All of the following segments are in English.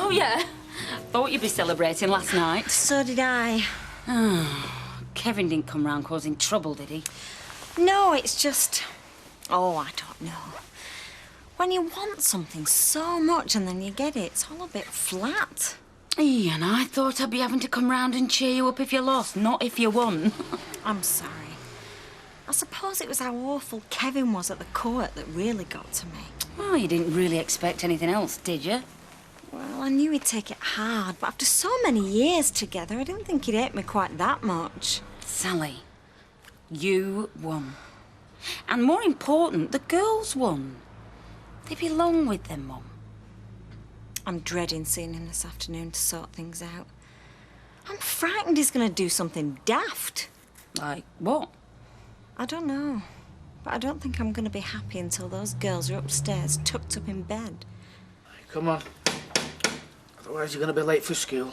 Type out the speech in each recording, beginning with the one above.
Oh, yeah. Thought you'd be celebrating last night. So did I. Oh, Kevin didn't come round causing trouble, did he? No, it's just... Oh, I don't know. When you want something so much and then you get it, it's all a bit flat. Ian, I thought I'd be having to come round and cheer you up if you lost, not if you won. I'm sorry. I suppose it was how awful Kevin was at the court that really got to me. Well, you didn't really expect anything else, did you? Well, I knew he'd take it hard, but after so many years together, I didn't think he'd hate me quite that much. Sally, you won. And more important, the girls won. They belong with their mum. I'm dreading seeing him this afternoon to sort things out. I'm frightened he's going to do something daft. Like what? I don't know. But I don't think I'm going to be happy until those girls are upstairs, tucked up in bed. Come on. Otherwise you're going to be late for school.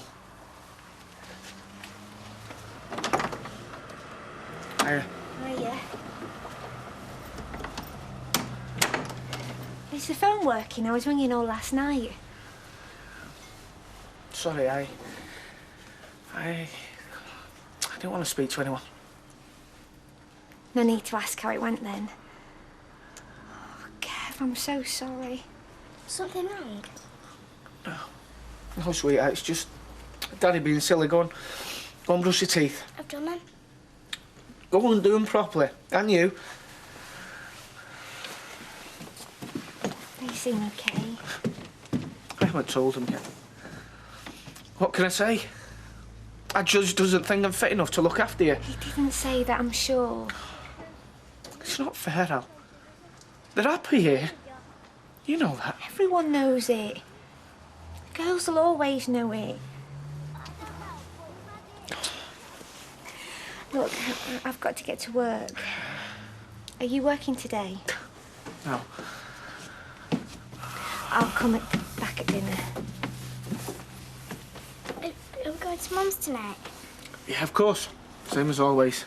Hiya. Hiya. Is the phone working? I was ringing all last night. Sorry, I didn't want to speak to anyone. No need to ask how it went then. Oh, Kev, I'm so sorry. Something wrong? No, sweetheart, it's just Daddy being silly. Go on, brush your teeth. I've done them. Go and do them properly. And you. They seem okay. I haven't told him yet. What can I say? A judge doesn't think I'm fit enough to look after you. He didn't say that, I'm sure. It's not fair, Al. They're happy here. You know that. Everyone knows it. The girls will always know it. Look, I've got to get to work. Are you working today? No. I'll come back at dinner. Are we going to Mum's tonight? Yeah, of course. Same as always.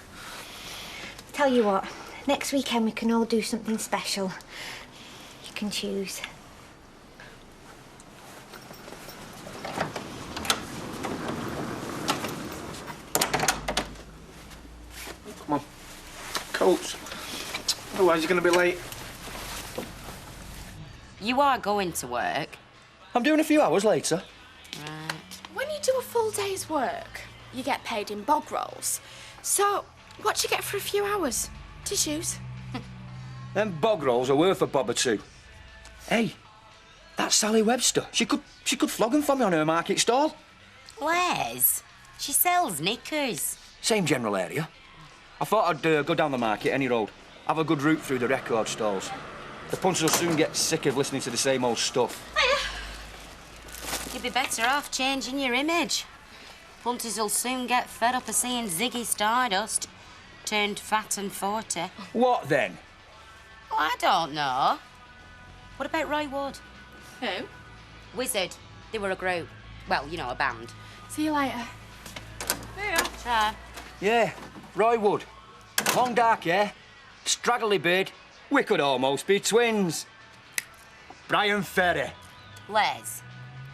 Tell you what, next weekend we can all do something special. You can choose. Come on. Coats. Otherwise you're going to be late. You are going to work. I'm doing a few hours later. Right. When you do a full day's work, you get paid in bog rolls. So, what do you get for a few hours? Tissues? Them bog rolls are worth a bob or two. Hey, that's Sally Webster. She could flog 'em for me on her market stall. Les, she sells knickers. Same general area. I thought I'd go down the market any road. Have a good route through the record stalls. The punchers will soon get sick of listening to the same old stuff. You'd be better off changing your image. Punters will soon get fed up of seeing Ziggy Stardust turned fat and 40. What then? Oh, I don't know. What about Roy Wood? Who? Wizard. They were a group. Well, you know, a band. See you later. Yeah. Try. Yeah, Roy Wood. Long dark hair, straggly beard. We could almost be twins. Brian Ferry. Les,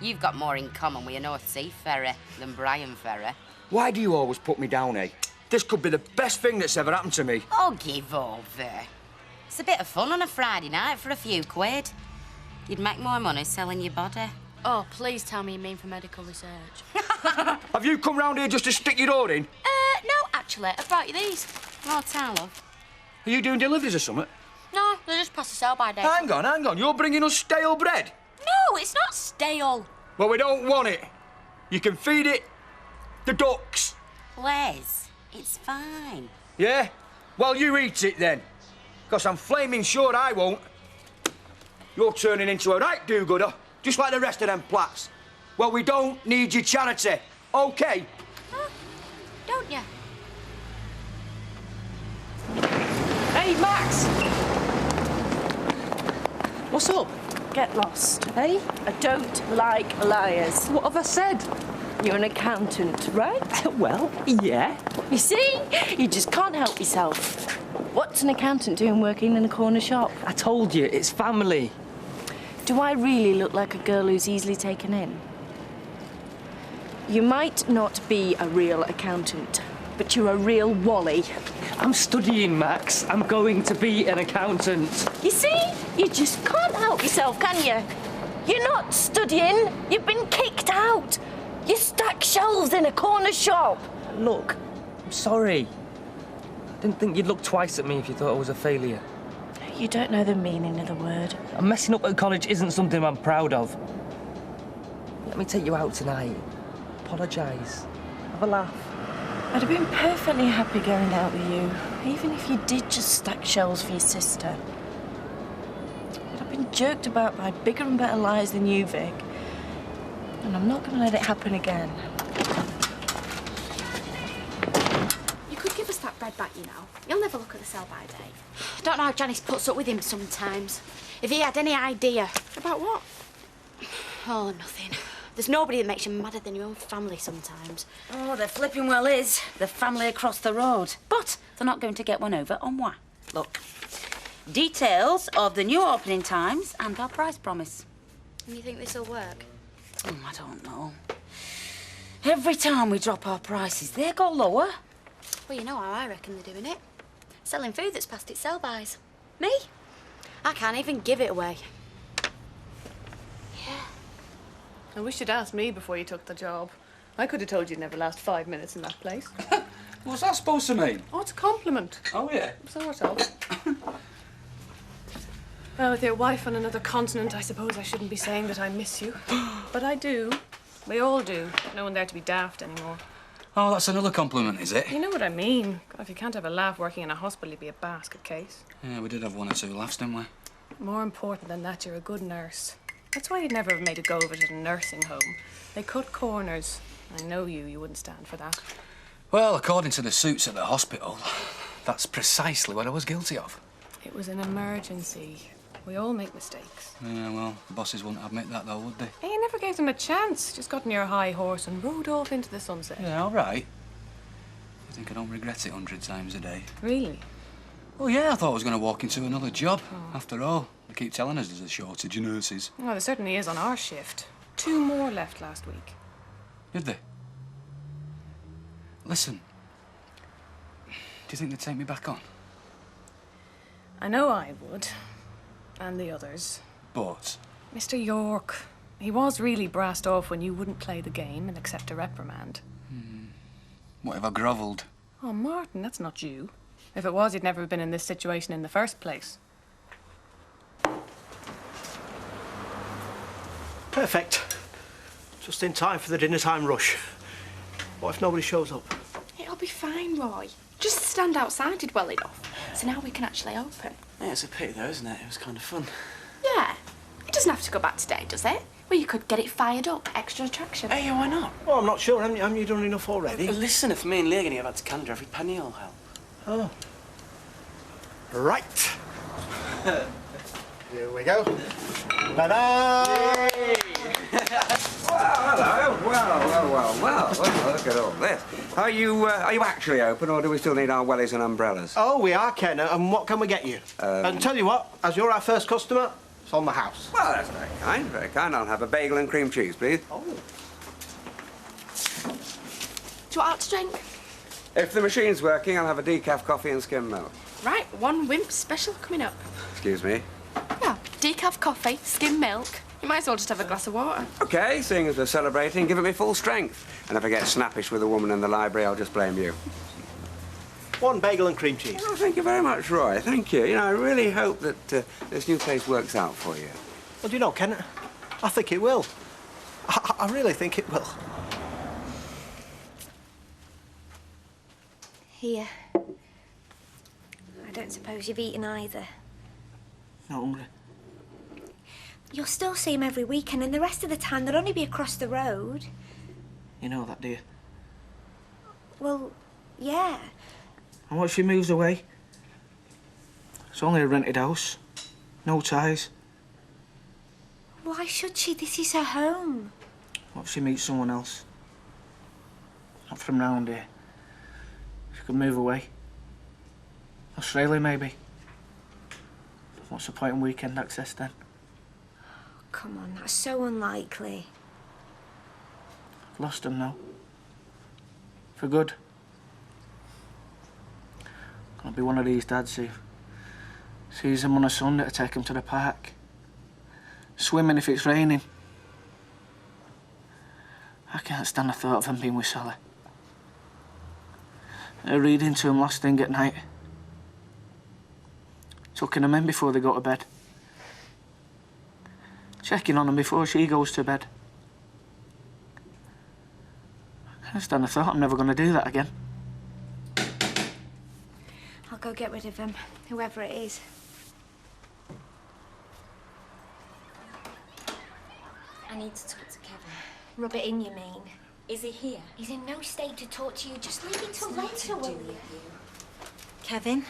you've got more in common with your North Sea Ferry than Brian Ferry. Why do you always put me down, eh? This could be the best thing that's ever happened to me. Oh, give over. It's a bit of fun on a Friday night for a few quid. You'd make more money selling your body. Oh, please tell me you mean for medical research. Have you come round here just to stick your oar in? No, actually, I brought you these. Oh, tell love. Are you doing deliveries or something? No, they're just past the sell-by date. Hang on. You're bringing us stale bread? No, it's not stale. Well, we don't want it. You can feed it the ducks. Les, it's fine. Yeah? Well, you eat it then. Because I'm flaming sure I won't. You're turning into a right do-gooder, just like the rest of them plats. Well, we don't need your charity, OK? Huh? Don't you? Hey, Max! What's up? Get lost, eh? I don't like liars. What have I said? You're an accountant, right? Well, yeah. You see? You just can't help yourself. What's an accountant doing working in a corner shop? I told you, it's family. Do I really look like a girl who's easily taken in? You might not be a real accountant, but you're a real Wally. I'm studying, Max. I'm going to be an accountant. You see? You just can't help yourself, can you? You're not studying. You've been kicked out. You stack shelves in a corner shop. Look, I'm sorry. I didn't think you'd look twice at me if you thought I was a failure. You don't know the meaning of the word. And messing up at college isn't something I'm proud of. Let me take you out tonight. Apologise. Have a laugh. I'd have been perfectly happy going out with you, even if you did just stack shelves for your sister. But I've been jerked about by bigger and better liars than you, Vic. And I'm not going to let it happen again. You could give us that bread back, you know. You'll never look at the sell-by date. I don't know how Janice puts up with him sometimes. If he had any idea. About what? Oh, nothing. There's nobody that makes you madder than your own family sometimes. Oh, there flipping well is. The family across the road. But they're not going to get one over on moi. Look. Details of the new opening times and our price promise. And you think this'll work? I don't know. Every time we drop our prices, they go lower. Well, you know how I reckon they're doing it. Selling food that's past its sell-bys. Me? I can't even give it away. I wish you'd asked me before you took the job. I could have told you'd never last 5 minutes in that place. What's that supposed to mean? Oh, it's a compliment. Oh, yeah? Sort of. Well, with your wife on another continent, I suppose I shouldn't be saying that I miss you. But I do. We all do. No one there to be daft anymore. Oh, that's another compliment, is it? You know what I mean. God, if you can't have a laugh working in a hospital, you'd be a basket case. Yeah, we did have 1 or 2 laughs, didn't we? More important than that, you're a good nurse. That's why you'd never have made a go of it at a nursing home. They cut corners. I know you wouldn't stand for that. Well, according to the suits at the hospital, that's precisely what I was guilty of. It was an emergency. We all make mistakes. Yeah, well, the bosses wouldn't admit that, though, would they? Hey, you never gave them a chance. Just got on your high horse and rode off into the sunset. Yeah, all right. I think I don't regret it 100 times a day. Really? Well, yeah, I thought I was going to walk into another job. After all, they keep telling us there's a shortage of nurses. Well, there certainly is on our shift. 2 more left last week. Did they? Listen, do you think they'd take me back on? I know I would. And the others. But? Mr. York, he was really brassed off when you wouldn't play the game and accept a reprimand. What if I grovelled? Oh, Martin, that's not you. If it was, you'd never have been in this situation in the first place. Perfect. Just in time for the dinner time rush. What if nobody shows up? It'll be fine, Roy. Just stand outside did well enough. So now we can actually open. Yeah, it's a pity though, isn't it? It was kind of fun. Yeah. It doesn't have to go back today, does it? Well, you could get it fired up. Extra attraction. Hey, why not? Well, I'm not sure. Haven't you done enough already? Listen, if me and Lee are going to give out to Canada, every penny will help. Oh. Right. Here we go. Ta-da! Well, look at all this. Are you actually open, or do we still need our wellies and umbrellas? Oh, we are, Ken. And what can we get you? And tell you what, as you're our first customer, it's on the house. Well, that's very kind, very kind. I'll have a bagel and cream cheese, please. Oh. Do you want out to drink? If the machine's working, I'll have a decaf coffee and skim milk. Right, 1 Wimp special coming up. Excuse me? Yeah, decaf coffee, skim milk. You might as well just have a glass of water. OK, seeing as we're celebrating, give it me full strength. And if I get snappish with a woman in the library, I'll just blame you. 1 bagel and cream cheese. Oh, thank you very much, Roy. Thank you. You know, I really hope that this new place works out for you. Well, do you know, Ken, I think it will. I really think it will. Here. I don't suppose you've eaten either. Not hungry. You'll still see him every weekend, and the rest of the time they'll only be across the road. You know that, do you? Well, yeah. And what if she moves away? It's only a rented house. No ties. Why should she? This is her home. What if she meets someone else? Not from round here. She could move away. Australia, maybe. What's the point in weekend access then? Come on, that's so unlikely. I've lost them now. For good. Gonna be one of these dads who sees them on a Sunday to take them to the park. Swimming if it's raining. I can't stand the thought of them being with Sally. Reading to them last thing at night. Tucking them in before they go to bed. Checking on them before she goes to bed. I can't stand the thought I'm never going to do that again. I'll go get rid of him, whoever it is. I need to talk to Kevin. Rub it in, you mean? Is he here? He's in no state to talk to you. Just leave it till later, will you? Kevin,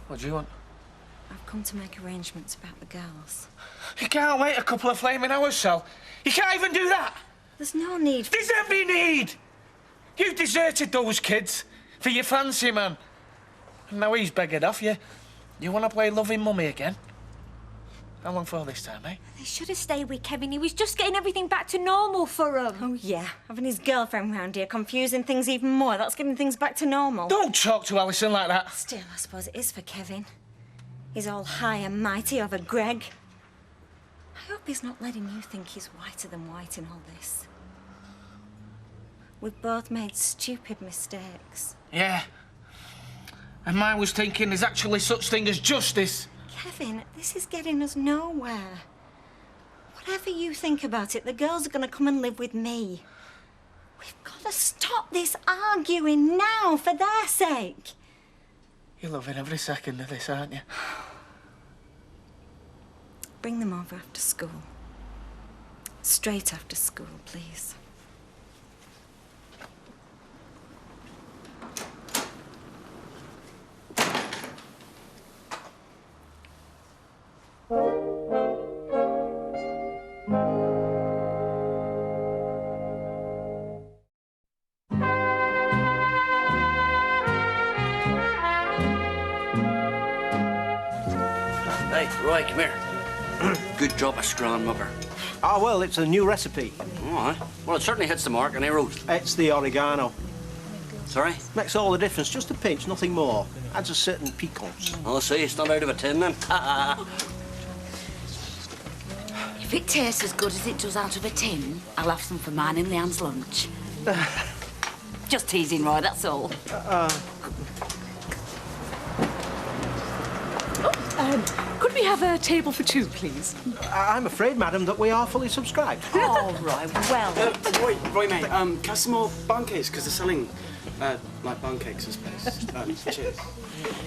What do you want? I've come to make arrangements about the girls. You can't wait a couple of flaming hours, Sal. You can't even do that. There's no need for... There's every need. You've deserted those kids for your fancy man. And now he's beggared off you. You want to play loving mummy again? How long for this time, eh? They should have stayed with Kevin. He was just getting everything back to normal for him. Oh, yeah. Having his girlfriend round here, confusing things even more. That's getting things back to normal. Don't talk to Alison like that. Still, I suppose it is for Kevin. He's all high and mighty over Greg. I hope he's not letting you think he's whiter than white in all this. We've both made stupid mistakes. Yeah. And mine was thinking there's actually such thing as justice. Kevin, this is getting us nowhere. Whatever you think about it, the girls are going to come and live with me. We've got to stop this arguing now, for their sake. You're loving every second of this, aren't you? Bring them over after school. Straight after school, please. Hey, Roy, come here. Good job of strawn mugger. Oh, well, it's a new recipe. All right. Well, it certainly hits the mark on arrows. It's the oregano. Sorry? Makes all the difference. Just a pinch, nothing more. Adds a certain piquance. I'll say it's not out of a tin, then. If it tastes as good as it does out of a tin, I'll have some for mine and Leanne's lunch. Just teasing, Roy, that's all. Could we have a table for two, please? I'm afraid, madam, that we are fully subscribed. All right, well. Roy, mate, can I have some more bun cakes? Because they're selling, like, bun cakes, I suppose. Cheers.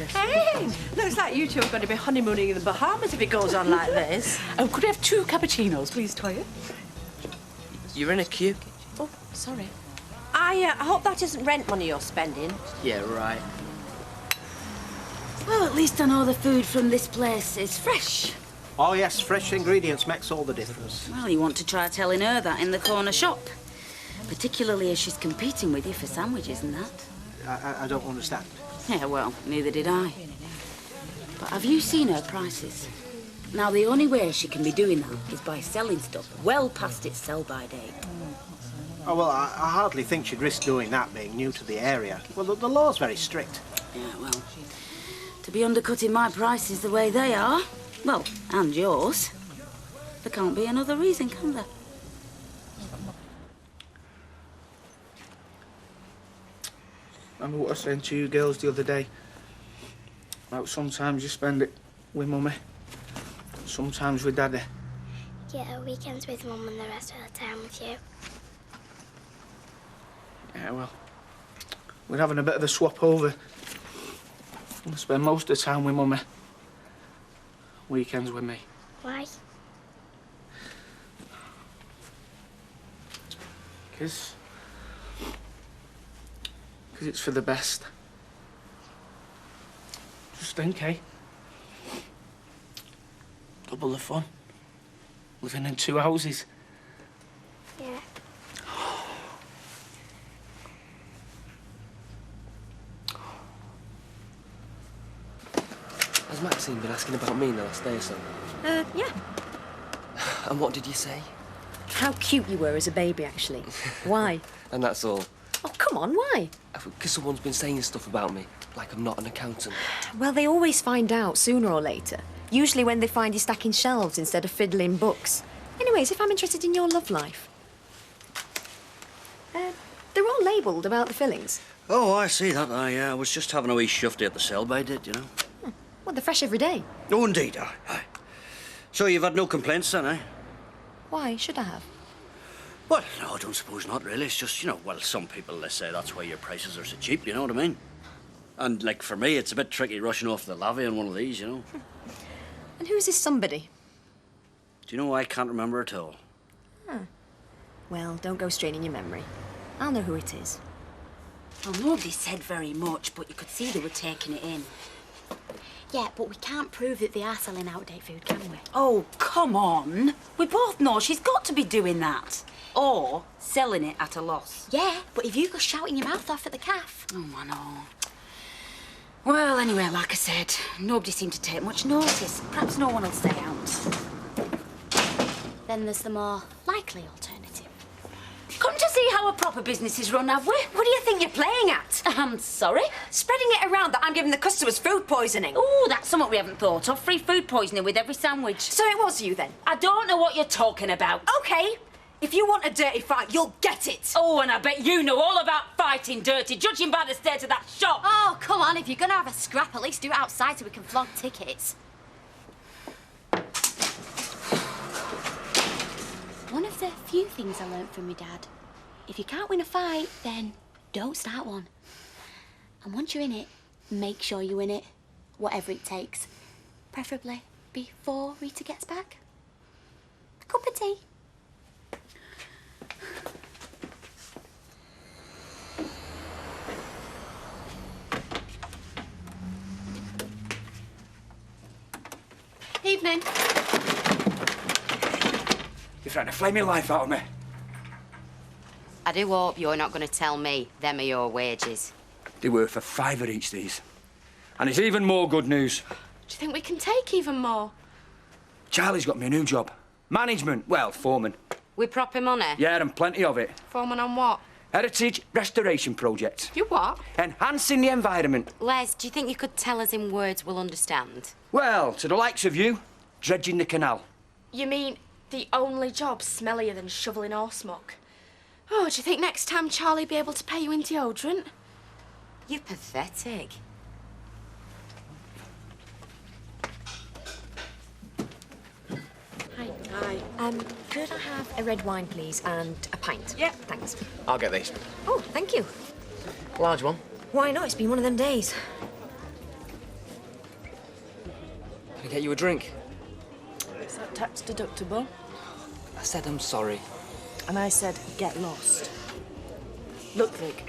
Hey, looks like you two are going to be honeymooning in the Bahamas if it goes on like this. Oh, could we have two cappuccinos, please, Toya? You're in a queue. Oh, sorry. I hope that isn't rent money you're spending. Yeah, right. Well, at least I know the food from this place is fresh. Oh, yes, fresh ingredients makes all the difference. Well, you want to try telling her that in the corner shop. Particularly as she's competing with you for sandwiches and that. I don't understand. Yeah, well, neither did I. But have you seen her prices? Now, the only way she can be doing that is by selling stuff well past its sell-by date. Oh, well, I hardly think she'd risk doing that, being new to the area. Well, the law's very strict. Yeah, well, to be undercutting my prices the way they are, well, and yours, there can't be another reason, can there? Remember what I said to you girls the other day? About sometimes you spend it with mummy, sometimes with daddy. Yeah, weekends with Mum and the rest of the time with you. Yeah, well, we're having a bit of a swap over. I spend most of the time with mummy. Weekends with me. Why? Because it's for the best. Just think, eh? Double the fun. Living in two houses. Yeah. Has Maxine been asking about me in the last day or so? Yeah. And what did you say? how cute you were as a baby, actually. Why? And that's all. Oh, come on, why? Because someone's been saying stuff about me, like I'm not an accountant. Well, they always find out, sooner or later. Usually when they find you stacking shelves instead of fiddling books. Anyways, if I'm interested in your love life... they're all labelled about the fillings. Oh, I see that. I was just having a wee shufty at the sell-by did, you know. Well, they're fresh every day. Oh, indeed, aye. So you've had no complaints then, eh? Why should I have? Well, no, I don't suppose not, really. It's just, you know, well, some people, they say that's why your prices are so cheap, you know what I mean? And, like, for me, it's a bit tricky rushing off the lavvy on one of these, you know. And who's this somebody? Do you know, I can't remember at all. Well, don't go straining your memory. I'll know who it is. Well, nobody said very much, but you could see they were taking it in. Yeah, but we can't prove that they are selling out-of-date food, can we? Oh, come on. We both know she's got to be doing that. Or selling it at a loss. Yeah, but if you go shouting your mouth off at the calf... Oh, I know. Well, anyway, like I said, nobody seemed to take much notice. Perhaps no one will stay out. Then there's the more likely alternative. Come to see how a proper business is run, have we? What do you think you're playing at? I'm sorry? Spreading it around that I'm giving the customers food poisoning. Oh, that's something we haven't thought of. Free food poisoning with every sandwich. So it was you, then? I don't know what you're talking about. OK. If you want a dirty fight, you'll get it. Oh, and I bet you know all about fighting dirty, judging by the state of that shop. Oh, come on. If you're going to have a scrap, at least do it outside so we can flog tickets. One of the few things I learnt from my dad. If you can't win a fight, then don't start one. And once you're in it, make sure you win it, whatever it takes. Preferably before Rita gets back. Cup of tea. Evening. You're trying to flame your life out of me. I do hope you're not going to tell me them are your wages. They were for £5 each, these. And it's even more good news. Do you think we can take even more? Charlie's got me a new job. Management, well, foreman. With proper money? Yeah, and plenty of it. Foreman on what? Heritage Restoration Project. You what? Enhancing the environment. Les, do you think you could tell us in words we'll understand? Well, to the likes of you, dredging the canal. You mean the only job smellier than shoveling horse muck? Oh, do you think next time Charlie'll be able to pay you in deodorant? You're pathetic. Hi. Could I have a red wine, please, and a pint? Yeah. Thanks. I'll get these. Oh, thank you. Large one. Why not? It's been one of them days. Can I get you a drink? Is that tax deductible? I said I'm sorry. And I said, get lost. Look, Vic,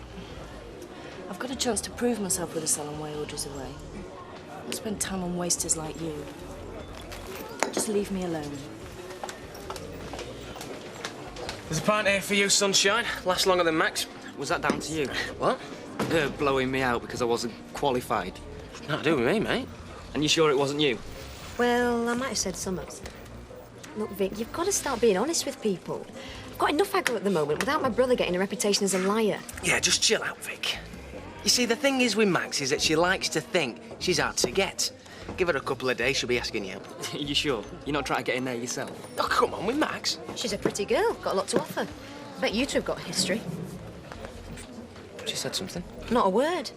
I've got a chance to prove myself with a salon way orders away. I don't spend time on wasters like you. Just leave me alone. There's a pint here for you, sunshine. Lasts longer than Max. Was that down to you? What? Her blowing me out because I wasn't qualified. Nothing to do with me, mate. And you sure it wasn't you? Well, I might have said something. Look, Vic, you've got to start being honest with people. I've got enough aggro at the moment without my brother getting a reputation as a liar. Yeah, just chill out, Vic. You see, the thing is with Max is that she likes to think she's hard to get. Give her a couple of days, she'll be asking you out. You sure? You're not trying to get in there yourself? Oh, come on, with Max. She's a pretty girl, got a lot to offer. I bet you two have got a history. She said something. Not a word.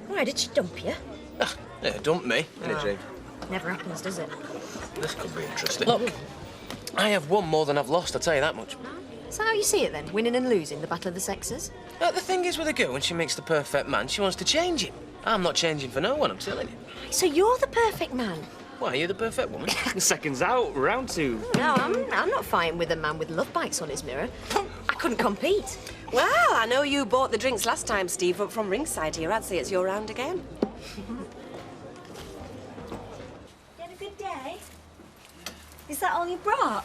Why did she dump you? Ah, yeah, dump me. In a dream. Never happens, does it? This could be interesting. Look, I have won more than I've lost, I'll tell you that much. So how you see it then? Winning and losing, the battle of the sexes? The thing is with a girl, when she makes the perfect man, she wants to change him. I'm not changing for no one, I'm telling you. So you're the perfect man? Why, are you the perfect woman? Seconds out, round two. No, I'm not fighting with a man with love bites on his mirror. I couldn't compete. Well, I know you bought the drinks last time, Steve, up from ringside here. I'd say it's your round again. You had a good day? Is that all you brought?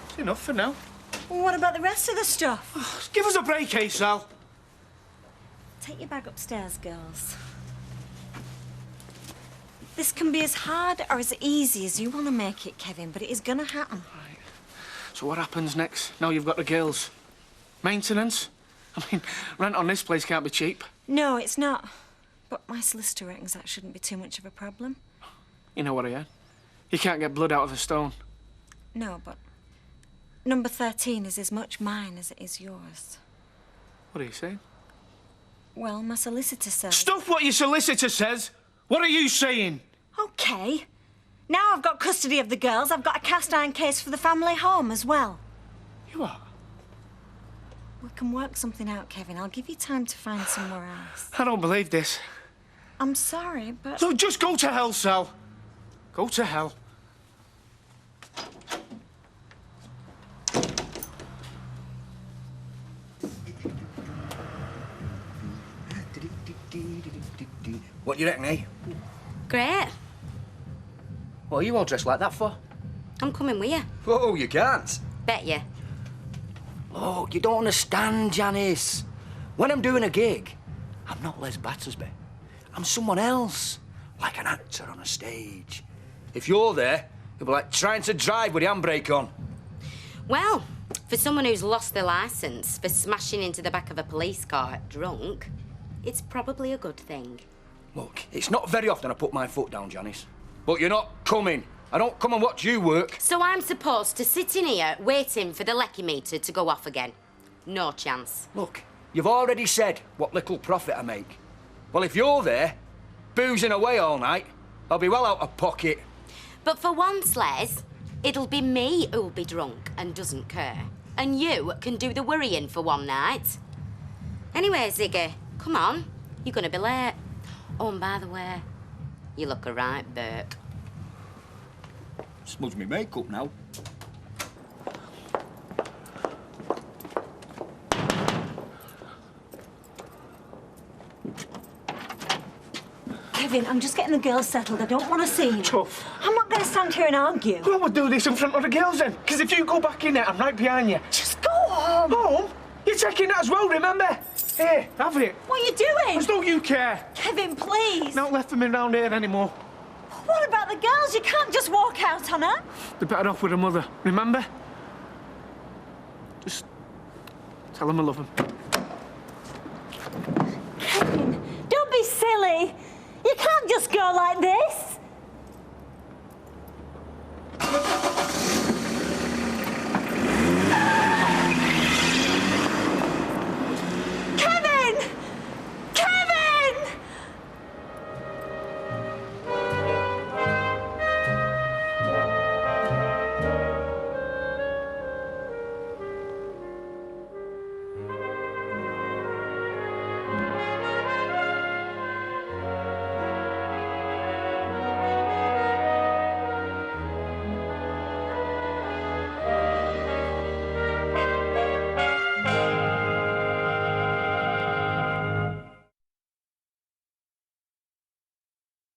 It's enough for now. Well, what about the rest of the stuff? Give us a break, eh, Sal? Take your bag upstairs, girls. This can be as hard or as easy as you want to make it, Kevin, but it is going to happen. So what happens next, now you've got the girls? Maintenance? I mean, rent on this place can't be cheap. No, it's not. But my solicitor reckons that shouldn't be too much of a problem. You know what I heard? You can't get blood out of a stone. No, but number 13 is as much mine as it is yours. What are you saying? Well, my solicitor says... Stuff what your solicitor says! What are you saying? OK. Now I've got custody of the girls, I've got a cast-iron case for the family home as well. You are? We can work something out, Kevin. I'll give you time to find somewhere else. I don't believe this. I'm sorry, but... So just go to hell, Sal. Go to hell. What do you reckon, eh? Great. What are you all dressed like that for? I'm coming with you. Oh, you can't. Bet you. Oh, you don't understand, Janice. When I'm doing a gig, I'm not Les Battersby. I'm someone else, like an actor on a stage. If you're there, it'll be like trying to drive with the handbrake on. Well, for someone who's lost their licence for smashing into the back of a police car drunk, it's probably a good thing. Look, it's not very often I put my foot down, Janice. But you're not coming. I don't come and watch you work. So I'm supposed to sit in here waiting for the lecky meter to go off again? No chance. Look, you've already said what little profit I make. Well, if you're there, boozing away all night, I'll be well out of pocket. But for once, Les, it'll be me who'll be drunk and doesn't care. And you can do the worrying for one night. Anyway, Ziggy, come on. You're gonna be late. Oh, and by the way, you look a right Burke. Smudge me makeup now. Kevin, I'm just getting the girls settled. I don't want to see you. Tough. I'm not going to stand here and argue. Well, we'll do this in front of the girls then. Because if you go back in there, I'm right behind you. Just go home. Home? You're taking that as well, remember? Here, have it. What are you doing? As though you care. Kevin, please. Not left them around here anymore. What about the girls? You can't just walk out on her. They're better off with a mother, remember? Just tell them I love them.